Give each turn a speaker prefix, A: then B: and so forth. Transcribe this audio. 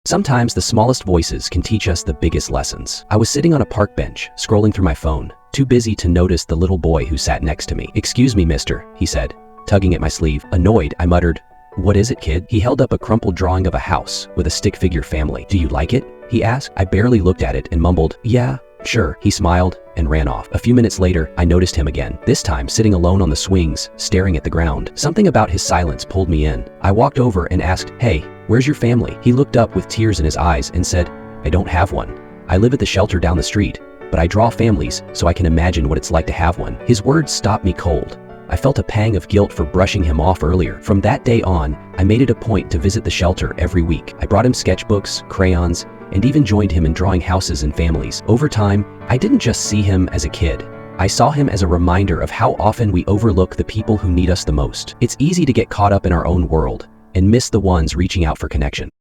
A: Sometimes the smallest voices can teach us the biggest lessons. I was sitting on a park bench, scrolling through my phone, too busy to notice the little boy who sat next to me. "Excuse me, mister," he said, tugging at my sleeve. Annoyed, I muttered, "What is it, kid?" He held up a crumpled drawing of a house with a stick figure family. "Do you like it?" he asked. I barely looked at it and mumbled, "Yeah, sure." He smiled and ran off. A few minutes later, I noticed him again, this time sitting alone on the swings, staring at the ground. Something about his silence pulled me in. I walked over and asked, "Hey, where's your family?" He looked up with tears in his eyes and said, "I don't have one. I live at the shelter down the street, but I draw families so I can imagine what it's like to have one." His words stopped me cold. I felt a pang of guilt for brushing him off earlier. From that day on, I made it a point to visit the shelter every week. I brought him sketchbooks, crayons, and even joined him in drawing houses and families. Over time, I didn't just see him as a kid. I saw him as a reminder of how often we overlook the people who need us the most. It's easy to get caught up in our own world and miss the ones reaching out for connection.